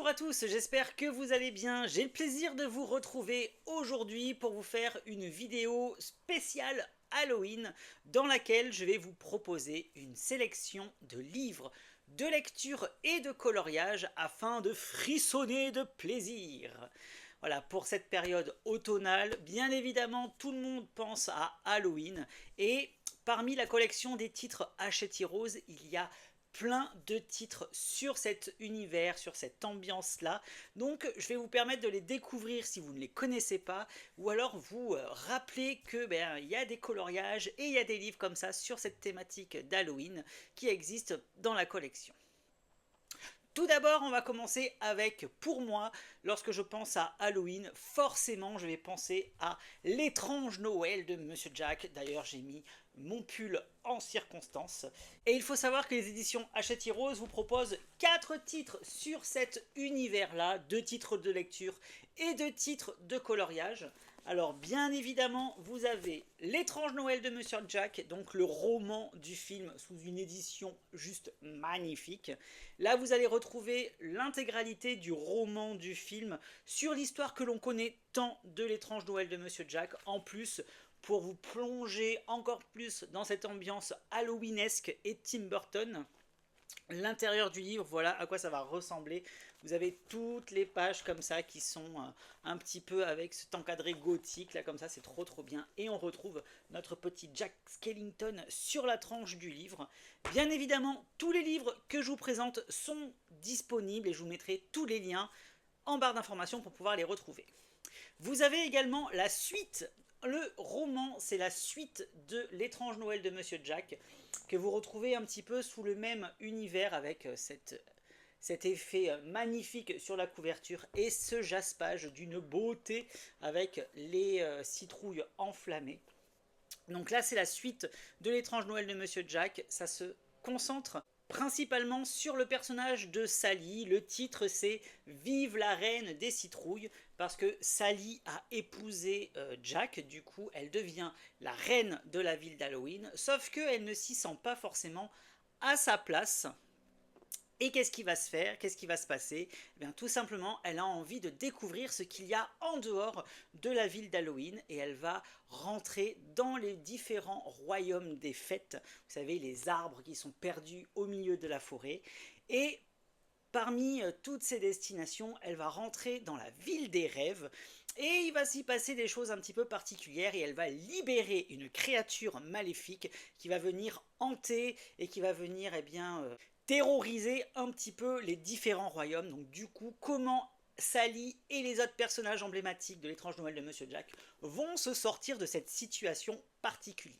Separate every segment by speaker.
Speaker 1: Bonjour à tous, j'espère que vous allez bien. J'ai le plaisir de vous retrouver aujourd'hui pour vous faire une vidéo spéciale Halloween dans laquelle je vais vous proposer une sélection de livres, de lecture et de coloriage afin de frissonner de plaisir. Voilà, pour cette période automnale, bien évidemment, tout le monde pense à Halloween et parmi la collection des titres Hachette Heroes, il y a plein de titres sur cet univers, sur cette ambiance-là. Donc je vais vous permettre de les découvrir si vous ne les connaissez pas, ou alors vous rappeler que il y a des coloriages et il y a des livres comme ça sur cette thématique d'Halloween qui existent dans la collection. Tout d'abord, on va commencer avec, pour moi, lorsque je pense à Halloween, forcément je vais penser à l'étrange Noël de Monsieur Jack. D'ailleurs, j'ai mis mon pull en circonstance. Et il faut savoir que les éditions Hachette Heroes vous proposent 4 titres sur cet univers-là, 2 titres de lecture et 2 titres de coloriage. Alors bien évidemment, vous avez L'étrange Noël de Monsieur Jack, donc le roman du film sous une édition juste magnifique. Là, vous allez retrouver l'intégralité du roman du film sur l'histoire que l'on connaît tant de L'étrange Noël de Monsieur Jack. En plus, pour vous plonger encore plus dans cette ambiance halloweenesque et Tim Burton. L'intérieur du livre, voilà à quoi ça va ressembler. Vous avez toutes les pages comme ça qui sont un petit peu avec cet encadré gothique là comme ça, c'est trop bien. Et on retrouve notre petit Jack Skellington sur la tranche du livre. Bien évidemment, tous les livres que je vous présente sont disponibles et je vous mettrai tous les liens en barre d'informations pour pouvoir les retrouver. Vous avez également la suite. Le roman, c'est la suite de L'étrange Noël de Monsieur Jack, que vous retrouvez un petit peu sous le même univers avec cet effet magnifique sur la couverture et ce jaspage d'une beauté avec les citrouilles enflammées. Donc là, c'est la suite de L'étrange Noël de Monsieur Jack. Ça se concentre principalement sur le personnage de Sally. Le titre c'est Vive la reine des citrouilles, parce que Sally a épousé Jack, du coup elle devient la reine de la ville d'Halloween, sauf qu'elle ne s'y sent pas forcément à sa place. Et qu'est-ce qui va se faire? Qu'est-ce qui va se passer? Eh bien, tout simplement, elle a envie de découvrir ce qu'il y a en dehors de la ville d'Halloween et elle va rentrer dans les différents royaumes des fêtes. Vous savez, les arbres qui sont perdus au milieu de la forêt. Et parmi toutes ces destinations, elle va rentrer dans la ville des rêves et il va s'y passer des choses un petit peu particulières et elle va libérer une créature maléfique qui va venir hanter et qui va venir terroriser un petit peu les différents royaumes. Donc du coup, comment Sally et les autres personnages emblématiques de L'étrange Noël de Monsieur Jack vont se sortir de cette situation particulière.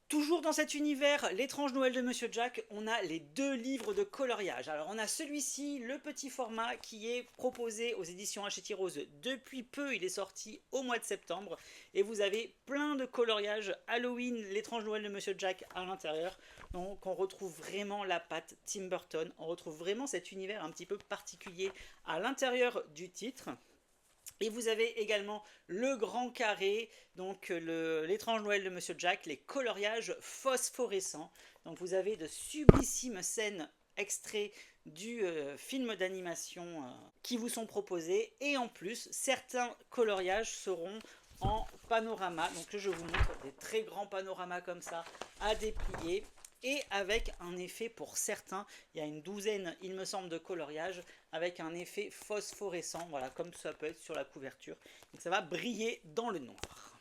Speaker 1: Toujours dans cet univers, L'étrange Noël de Monsieur Jack, on a les 2 livres de coloriage. Alors on a celui-ci, le petit format, qui est proposé aux éditions Hachette Heroes depuis peu, il est sorti au mois de septembre. Et vous avez plein de coloriages Halloween, L'étrange Noël de Monsieur Jack à l'intérieur. Donc on retrouve vraiment la patte Tim Burton, on retrouve vraiment cet univers un petit peu particulier à l'intérieur du titre. Et vous avez également le grand carré, donc l'étrange Noël de Monsieur Jack, les coloriages phosphorescents. Donc vous avez de sublissimes scènes extraits du film d'animation qui vous sont proposés. Et en plus, certains coloriages seront en panorama. Donc je vous montre des très grands panoramas comme ça à déplier. Et avec un effet pour certains, il y a une douzaine, il me semble, de coloriages avec un effet phosphorescent, voilà, comme ça peut être sur la couverture. Donc ça va briller dans le noir.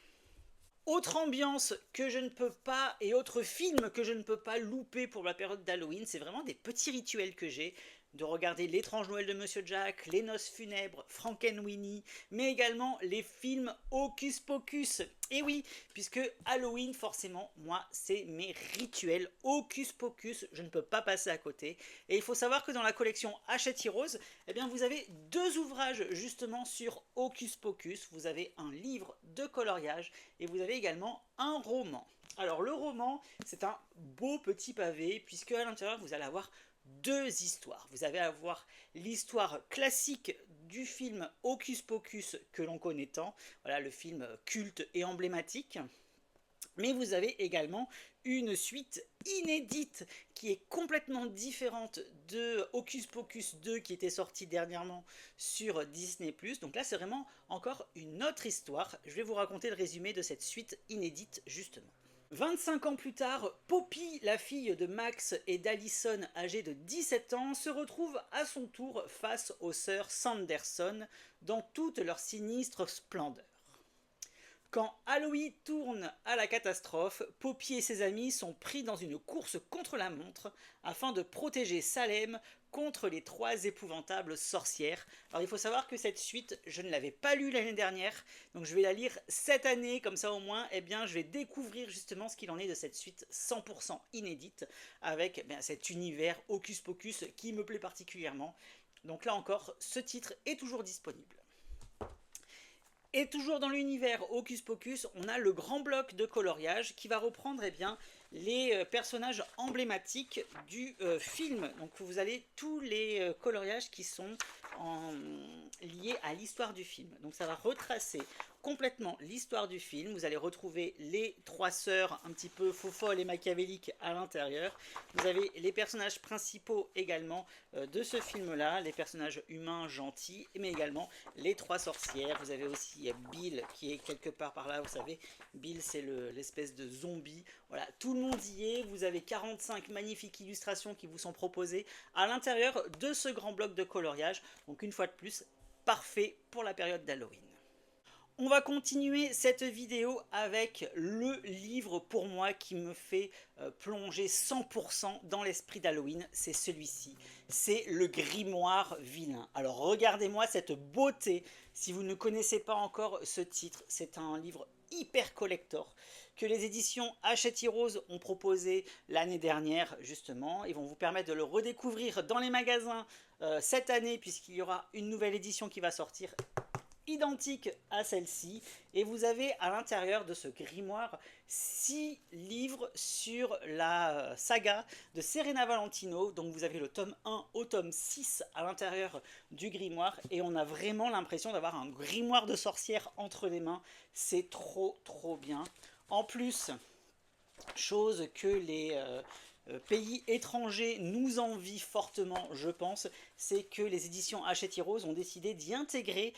Speaker 1: Autre ambiance que je ne peux pas, et autre film que je ne peux pas louper pour la période d'Halloween, c'est vraiment des petits rituels que j'ai, de regarder L'étrange Noël de Monsieur Jack, Les Noces Funèbres, Frankenweenie, mais également les films Hocus Pocus. Et oui, puisque Halloween, forcément, moi, c'est mes rituels. Hocus Pocus, je ne peux pas passer à côté. Et il faut savoir que dans la collection Hachette Heroes, eh bien, vous avez 2 ouvrages justement sur Hocus Pocus. Vous avez un livre de coloriage et vous avez également un roman. Alors le roman, c'est un beau petit pavé, puisque à l'intérieur, vous allez avoir 2 histoires. Vous allez avoir l'histoire classique du film Hocus Pocus que l'on connaît tant, voilà le film culte et emblématique. Mais vous avez également une suite inédite qui est complètement différente de Hocus Pocus 2 qui était sorti dernièrement sur Disney+. Donc là, c'est vraiment encore une autre histoire. Je vais vous raconter le résumé de cette suite inédite, justement. 25 ans plus tard, Poppy, la fille de Max et d'Allison, âgée de 17 ans, se retrouve à son tour face aux sœurs Sanderson dans toute leur sinistre splendeur. Quand Halloween tourne à la catastrophe, Poppy et ses amis sont pris dans une course contre la montre afin de protéger Salem contre les 3 épouvantables sorcières. Alors il faut savoir que cette suite, je ne l'avais pas lue l'année dernière, donc je vais la lire cette année, comme ça au moins, eh bien, je vais découvrir justement ce qu'il en est de cette suite 100% inédite, avec cet univers Hocus Pocus qui me plaît particulièrement. Donc là encore, ce titre est toujours disponible. Et toujours dans l'univers Hocus Pocus, on a le grand bloc de coloriage qui va reprendre les personnages emblématiques du film. Donc vous avez tous les coloriages qui sont liés à l'histoire du film. Donc ça va retracer complètement l'histoire du film. Vous allez retrouver les 3 sœurs un petit peu faux-folles et machiavéliques à l'intérieur. Vous avez les personnages principaux également de ce film-là, les personnages humains gentils, mais également les 3 sorcières. Vous avez aussi Bill qui est quelque part par là, vous savez, Bill c'est l'espèce de zombie. Voilà, tout le monde y est. Vous avez 45 magnifiques illustrations qui vous sont proposées à l'intérieur de ce grand bloc de coloriage. Donc une fois de plus, parfait pour la période d'Halloween. On va continuer cette vidéo avec le livre pour moi qui me fait plonger 100% dans l'esprit d'Halloween, c'est celui-ci, c'est le Grimoire Vilain. Alors regardez-moi cette beauté, si vous ne connaissez pas encore ce titre, c'est un livre hyper collector que les éditions Hachette Heroes ont proposé l'année dernière justement. Ils vont vous permettre de le redécouvrir dans les magasins cette année puisqu'il y aura une nouvelle édition qui va sortir identique à celle-ci, et vous avez à l'intérieur de ce grimoire 6 livres sur la saga de Serena Valentino. Donc vous avez le tome 1 au tome 6 à l'intérieur du grimoire, et on a vraiment l'impression d'avoir un grimoire de sorcière entre les mains. C'est trop bien. En plus, chose que les pays étrangers nous envient fortement, je pense, c'est que les éditions Hachette Heroes ont décidé d'y intégrer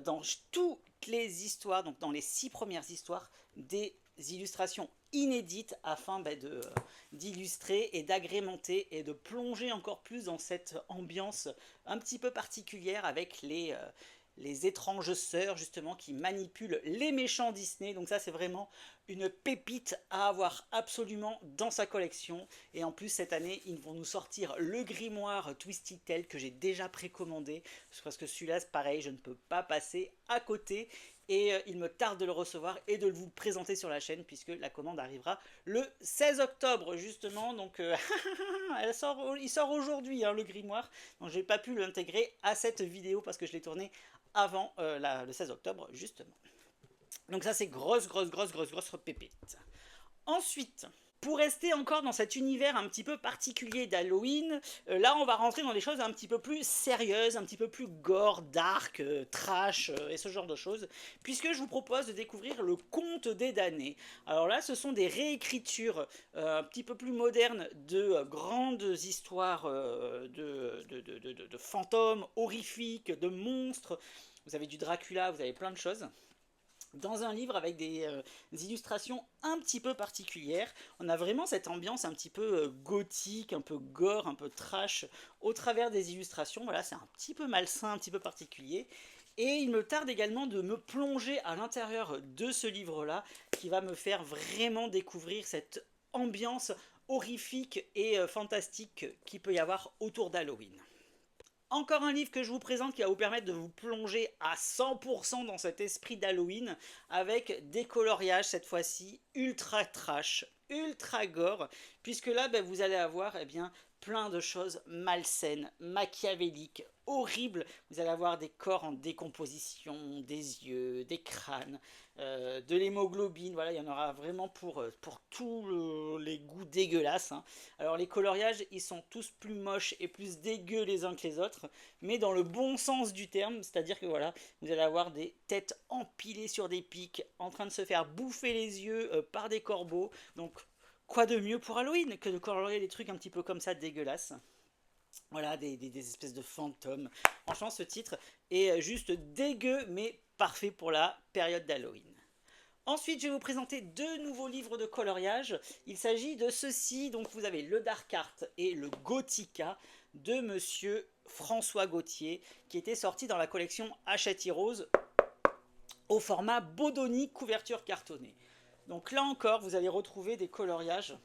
Speaker 1: dans toutes les histoires, donc dans les 6 premières histoires, des illustrations inédites afin d'illustrer et d'agrémenter et de plonger encore plus dans cette ambiance un petit peu particulière avec les étranges sœurs justement qui manipulent les méchants Disney. Donc ça c'est vraiment une pépite à avoir absolument dans sa collection. Et en plus cette année ils vont nous sortir le grimoire Twisted Tale que j'ai déjà précommandé, parce que celui-là c'est pareil, je ne peux pas passer à côté. Et il me tarde de le recevoir et de vous le présenter sur la chaîne puisque la commande arrivera le 16 octobre justement. Donc il sort aujourd'hui le grimoire. Donc j'ai pas pu l'intégrer à cette vidéo parce que je l'ai tourné avant le 16 octobre justement. Donc ça c'est grosse pépite. Ensuite, pour rester encore dans cet univers un petit peu particulier d'Halloween, là on va rentrer dans des choses un petit peu plus sérieuses, un petit peu plus gore, dark, trash et ce genre de choses, puisque je vous propose de découvrir le Conte des damnés. Alors là ce sont des réécritures un petit peu plus modernes de grandes histoires de fantômes horrifiques, de monstres. Vous avez du Dracula, vous avez plein de choses dans un livre avec des illustrations un petit peu particulières. On a vraiment cette ambiance un petit peu gothique, un peu gore, un peu trash au travers des illustrations. Voilà, c'est un petit peu malsain, un petit peu particulier. Et il me tarde également de me plonger à l'intérieur de ce livre-là qui va me faire vraiment découvrir cette ambiance horrifique et fantastique qu'il peut y avoir autour d'Halloween. Encore un livre que je vous présente qui va vous permettre de vous plonger à 100% dans cet esprit d'Halloween avec des coloriages cette fois-ci ultra trash, ultra gore, puisque là vous allez avoir plein de choses malsaines, machiavéliques, horribles. Vous allez avoir des corps en décomposition, des yeux, des crânes, de l'hémoglobine. Voilà, il y en aura vraiment pour tous les goûts dégueulasses, hein. Alors les coloriages, ils sont tous plus moches et plus dégueux les uns que les autres, mais dans le bon sens du terme, c'est-à-dire que voilà, vous allez avoir des têtes empilées sur des pics, en train de se faire bouffer les yeux par des corbeaux. Donc quoi de mieux pour Halloween que de colorier des trucs un petit peu comme ça dégueulasses. Voilà, des espèces de fantômes. Franchement, ce titre est juste dégueu, mais parfait pour la période d'Halloween. Ensuite, je vais vous présenter deux nouveaux livres de coloriage. Il s'agit de ceux-ci. Donc, vous avez le Dark Art et le Gothica de Monsieur François Gauthier, qui était sorti dans la collection Hachette Heroes au format Bodoni couverture cartonnée. Donc là encore, vous allez retrouver des coloriages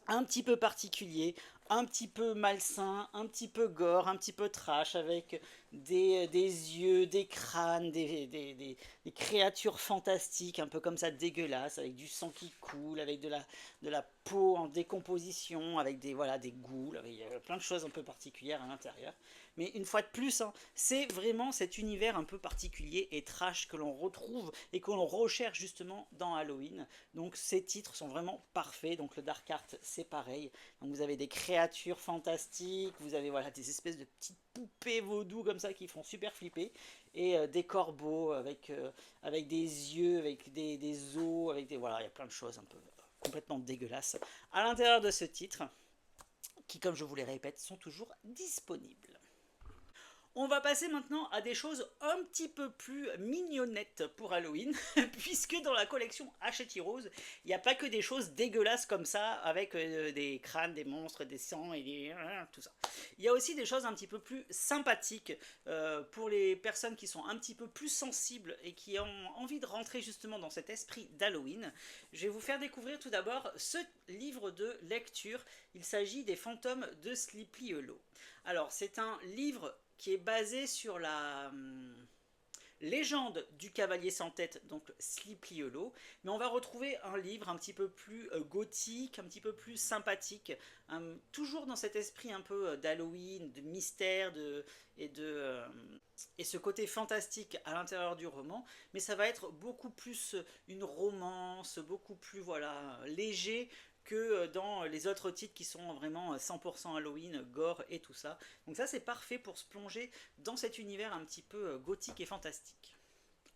Speaker 1: un petit peu particuliers, un petit peu malsains, un petit peu gore, un petit peu trash, avec des yeux, des crânes, des créatures fantastiques, un peu comme ça dégueulasses, avec du sang qui coule, avec de la peau en décomposition, avec voilà, des ghouls, avec plein de choses un peu particulières à l'intérieur. Mais une fois de plus, hein, c'est vraiment cet univers un peu particulier et trash que l'on retrouve et que l'on recherche justement dans Halloween. Donc ces titres sont vraiment parfaits. Donc le Dark Art, c'est pareil. Donc vous avez des créatures fantastiques, vous avez voilà, des espèces de petites poupées vaudou comme ça qui font super flipper. Et des corbeaux avec des yeux, avec des os, avec des... Voilà, il y a plein de choses un peu complètement dégueulasses à l'intérieur de ce titre, qui, comme je vous les répète, sont toujours disponibles. On va passer maintenant à des choses un petit peu plus mignonnettes pour Halloween, puisque dans la collection Hachette Heroes, il n'y a pas que des choses dégueulasses comme ça, avec des crânes, des monstres, des sangs et tout ça. Il y a aussi des choses un petit peu plus sympathiques pour les personnes qui sont un petit peu plus sensibles et qui ont envie de rentrer justement dans cet esprit d'Halloween. Je vais vous faire découvrir tout d'abord ce livre de lecture. Il s'agit des fantômes de Sleepy Hollow. Alors, c'est un livre qui est basé sur la légende du cavalier sans tête, donc Sleepy Hollow, mais on va retrouver un livre un petit peu plus gothique, un petit peu plus sympathique, toujours dans cet esprit un peu d'Halloween, de mystère, et ce côté fantastique à l'intérieur du roman, mais ça va être beaucoup plus une romance, beaucoup plus voilà, léger que dans les autres titres qui sont vraiment 100% Halloween, gore et tout ça. Donc ça c'est parfait pour se plonger dans cet univers un petit peu gothique et fantastique.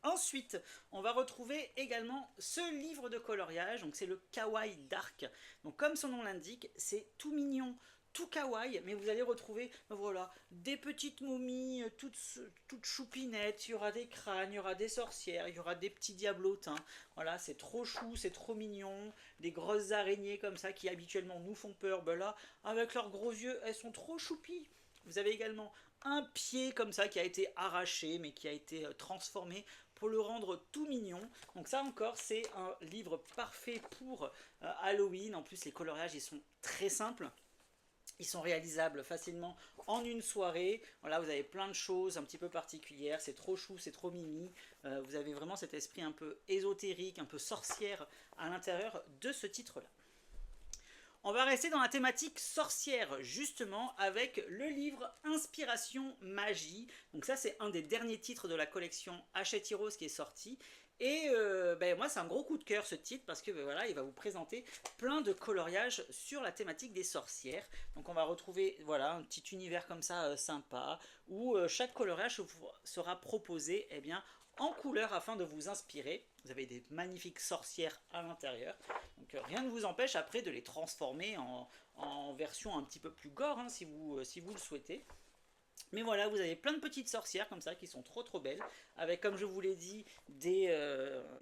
Speaker 1: Ensuite, on va retrouver également ce livre de coloriage, donc c'est le Kawaii Dark. Donc comme son nom l'indique, c'est tout mignon, tout kawaii, mais vous allez retrouver voilà, des petites momies toutes choupinettes, il y aura des crânes, il y aura des sorcières, il y aura des petits diablotins, voilà, c'est trop chou, c'est trop mignon, des grosses araignées comme ça qui habituellement nous font peur, ben là, avec leurs gros yeux, elles sont trop choupies. Vous avez également un pied comme ça qui a été arraché, mais qui a été transformé pour le rendre tout mignon. Donc ça encore, c'est un livre parfait pour Halloween. En plus, les coloriages, ils sont très simples. Ils sont réalisables facilement en une soirée. Voilà, vous avez plein de choses un petit peu particulières. C'est trop chou, c'est trop mimi. Vous avez vraiment cet esprit un peu ésotérique, un peu sorcière à l'intérieur de ce titre-là. On va rester dans la thématique sorcière justement avec le livre Inspiration Magie. Donc ça c'est un des derniers titres de la collection Hachette Heroes qui est sorti. Et moi c'est un gros coup de cœur ce titre parce que voilà, il va vous présenter plein de coloriages sur la thématique des sorcières. Donc on va retrouver voilà, un petit univers comme ça sympa où chaque coloriage sera proposé en couleur afin de vous inspirer. Vous avez des magnifiques sorcières à l'intérieur. Donc rien ne vous empêche après de les transformer en version un petit peu plus gore si vous le souhaitez. Mais voilà, vous avez plein de petites sorcières comme ça qui sont trop belles, avec comme je vous l'ai dit des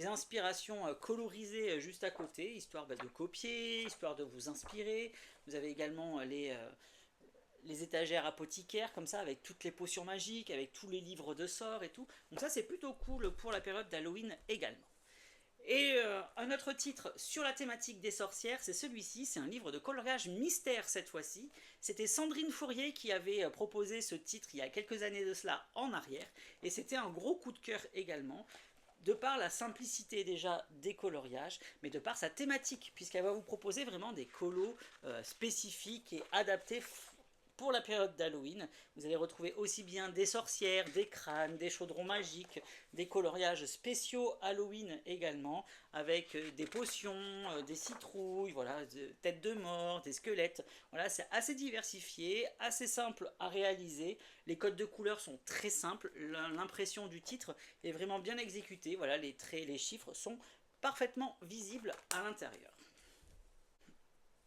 Speaker 1: inspirations colorisées juste à côté, histoire de copier, histoire de vous inspirer. Vous avez également les étagères apothicaires comme ça, avec toutes les potions magiques, avec tous les livres de sorts et tout. Donc ça c'est plutôt cool pour la période d'Halloween également. Et un autre titre sur la thématique des sorcières, c'est celui-ci, c'est un livre de coloriage mystère cette fois-ci. C'était Sandrine Fourier qui avait proposé ce titre il y a quelques années de cela en arrière, et c'était un gros coup de cœur également. de par la simplicité déjà des coloriages, mais de par sa thématique, puisqu'elle va vous proposer vraiment des colos spécifiques et adaptés pour la période d'Halloween. Vous allez retrouver aussi bien des sorcières, des crânes, des chaudrons magiques, des coloriages spéciaux Halloween également, avec des potions, des citrouilles, voilà, des têtes de mort, des squelettes. Voilà, c'est assez diversifié, assez simple à réaliser. Les codes de couleurs sont très simples, l'impression du titre est vraiment bien exécutée. Voilà, les traits, les chiffres sont parfaitement visibles à l'intérieur.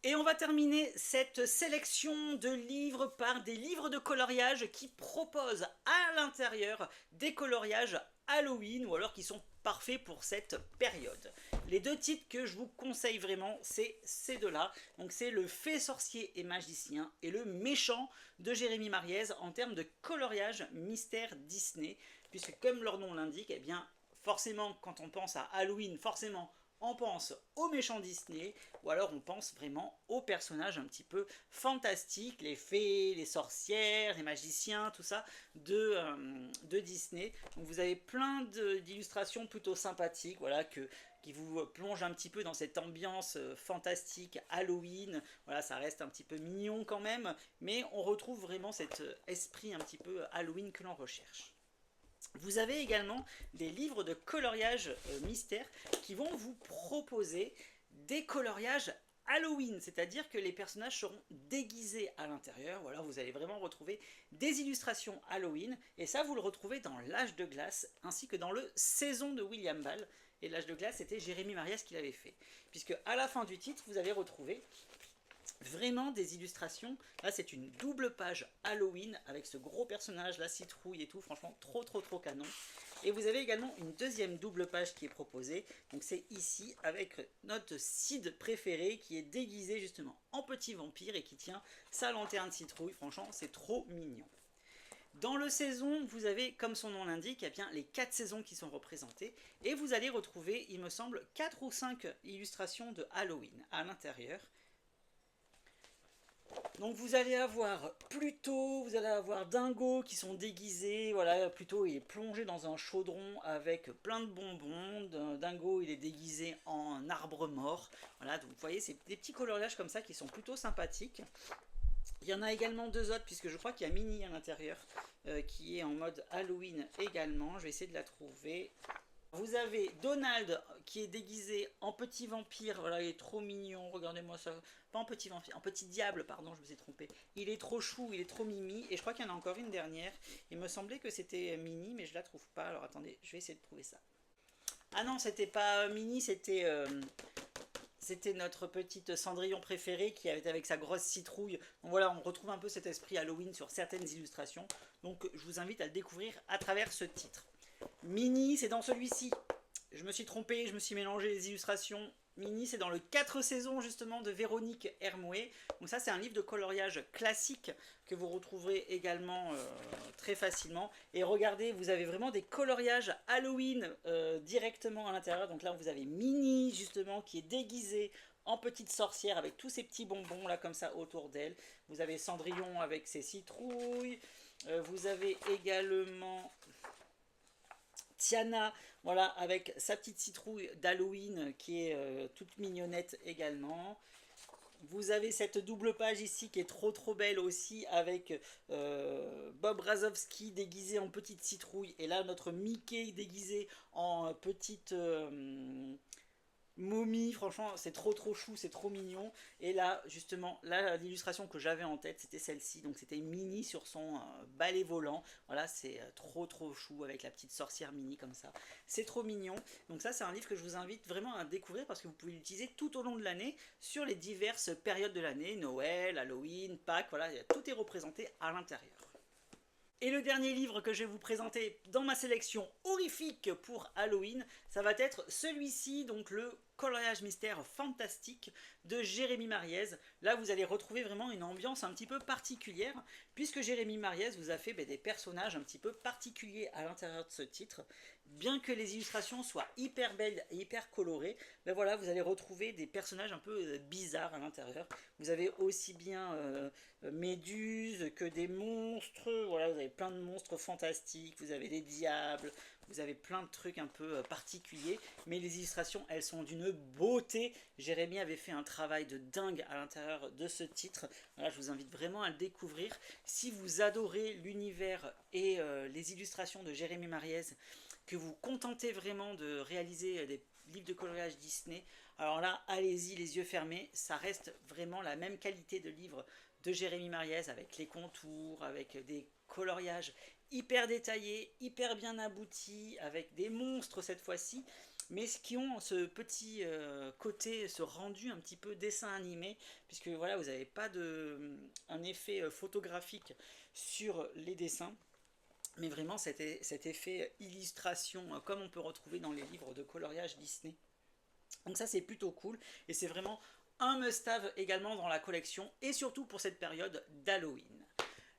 Speaker 1: Et on va terminer cette sélection de livres par des livres de coloriage qui proposent à l'intérieur des coloriages Halloween ou alors qui sont parfaits pour cette période. Les deux titres que je vous conseille vraiment, c'est ces deux-là. Donc c'est Le Fée sorcier et magicien et Le Méchant de Jérémy Mariez en termes de coloriage mystère Disney. Puisque comme leur nom l'indique, eh bien forcément quand on pense à Halloween, forcément on pense aux méchants Disney, ou alors on pense vraiment aux personnages un petit peu fantastiques, les fées, les sorcières, les magiciens, tout ça, de Disney. Donc vous avez plein d'illustrations plutôt sympathiques, voilà, qui vous plongent un petit peu dans cette ambiance fantastique, Halloween. Voilà, ça reste un petit peu mignon quand même, mais on retrouve vraiment cet esprit un petit peu Halloween que l'on recherche. Vous avez également des livres de coloriage mystère qui vont vous proposer des coloriages Halloween, c'est-à-dire que les personnages seront déguisés à l'intérieur. Voilà, vous allez vraiment retrouver des illustrations Halloween, et ça vous le retrouvez dans L'Âge de glace ainsi que dans le Saison de William Ball. Et L'Âge de glace, c'était Jérémy Mariez qui l'avait fait, puisque à la fin du titre, vous allez retrouver vraiment des illustrations. Là c'est une double page Halloween avec ce gros personnage, la citrouille et tout, franchement trop canon. Et vous avez également une deuxième double page qui est proposée, donc c'est ici avec notre Sid préféré qui est déguisé justement en petit vampire et qui tient sa lanterne citrouille. Franchement c'est trop mignon. Dans le saison, vous avez, comme son nom l'indique, eh bien, les 4 saisons qui sont représentées, et vous allez retrouver, il me semble, 4 ou 5 illustrations de Halloween à l'intérieur. Donc vous allez avoir Pluto, vous allez avoir Dingo qui sont déguisés, voilà, Pluto il est plongé dans un chaudron avec plein de bonbons, Dingo il est déguisé en arbre mort, voilà, donc vous voyez c'est des petits coloriages comme ça qui sont plutôt sympathiques. Il y en a également deux autres puisque je crois qu'il y a Minnie à l'intérieur qui est en mode Halloween également, je vais essayer de la trouver. Vous avez Donald qui est déguisé en petit vampire, voilà, il est trop mignon, regardez-moi ça, pas en petit vampire, en petit diable, pardon, je me suis trompé. Il est trop chou, il est trop mimi, et je crois qu'il y en a encore une dernière. Il me semblait que c'était Minnie, mais je la trouve pas, alors attendez, je vais essayer de trouver ça. Ah non, c'était pas Minnie, c'était notre petite Cendrillon préférée qui était avec sa grosse citrouille. Donc voilà, on retrouve un peu cet esprit Halloween sur certaines illustrations, donc je vous invite à le découvrir à travers ce titre. Minnie, c'est dans celui-ci. Je me suis trompé, je me suis mélangé les illustrations. Minnie, c'est dans le 4 saisons justement de Véronique Hermouet. Donc ça, c'est un livre de coloriage classique que vous retrouverez également très facilement. Et regardez, vous avez vraiment des coloriages Halloween directement à l'intérieur. Donc là, vous avez Minnie justement qui est déguisée en petite sorcière avec tous ces petits bonbons là comme ça autour d'elle. Vous avez Cendrillon avec ses citrouilles. Vous avez également Tiana, voilà, avec sa petite citrouille d'Halloween qui est toute mignonnette également. Vous avez cette double page ici qui est trop belle aussi avec Bob Razowski déguisé en petite citrouille. Et là notre Mickey déguisé en petite momie, franchement c'est trop chou, c'est trop mignon. Et là justement là l'illustration que j'avais en tête c'était celle-ci, donc c'était Minnie sur son balai volant. Voilà, c'est trop chou avec la petite sorcière Minnie comme ça, c'est trop mignon. Donc ça c'est un livre que je vous invite vraiment à découvrir parce que vous pouvez l'utiliser tout au long de l'année sur les diverses périodes de l'année, Noël, Halloween, Pâques, voilà, tout est représenté à l'intérieur. Et le dernier livre que je vais vous présenter dans ma sélection horrifique pour Halloween, ça va être celui-ci, donc le coloriage mystère fantastique de Jérémy Mariez. Là, vous allez retrouver vraiment une ambiance un petit peu particulière, puisque Jérémy Mariez vous a fait des personnages un petit peu particuliers à l'intérieur de ce titre. Bien que les illustrations soient hyper belles et hyper colorées, voilà, vous allez retrouver des personnages un peu bizarres à l'intérieur. Vous avez aussi bien Méduse que des monstres, voilà, vous avez plein de monstres fantastiques, vous avez des diables, vous avez plein de trucs un peu particuliers, mais les illustrations, elles sont d'une beauté. Jérémy avait fait un travail de dingue à l'intérieur de ce titre. Voilà, je vous invite vraiment à le découvrir. Si vous adorez l'univers et les illustrations de Jérémy Mariez, que vous contentez vraiment de réaliser des livres de coloriage Disney, alors là, allez-y les yeux fermés, ça reste vraiment la même qualité de livre de Jérémy Mariez, avec les contours, avec des coloriages hyper détaillés, hyper bien aboutis, avec des monstres cette fois-ci, mais qui ont ce petit côté, ce rendu un petit peu dessin animé, puisque voilà, vous n'avez pas un effet photographique sur les dessins, mais vraiment cet effet illustration, comme on peut retrouver dans les livres de coloriage Disney. Donc ça c'est plutôt cool, et c'est vraiment un must-have également dans la collection, et surtout pour cette période d'Halloween.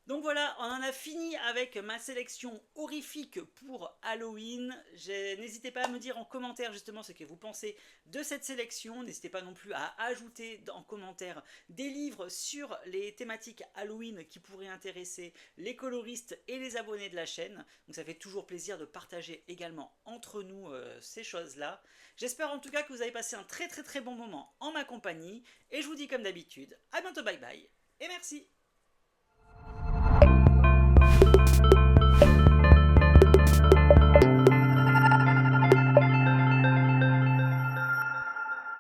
Speaker 1: Donc voilà, on en a fini avec ma sélection horrifique pour Halloween. N'hésitez pas à me dire en commentaire justement ce que vous pensez de cette sélection. N'hésitez pas non plus à ajouter en commentaire des livres sur les thématiques Halloween qui pourraient intéresser les coloristes et les abonnés de la chaîne. Donc ça fait toujours plaisir de partager également entre nous ces choses-là. J'espère en tout cas que vous avez passé un très bon moment en ma compagnie. Et je vous dis comme d'habitude, à bientôt, bye bye, et merci.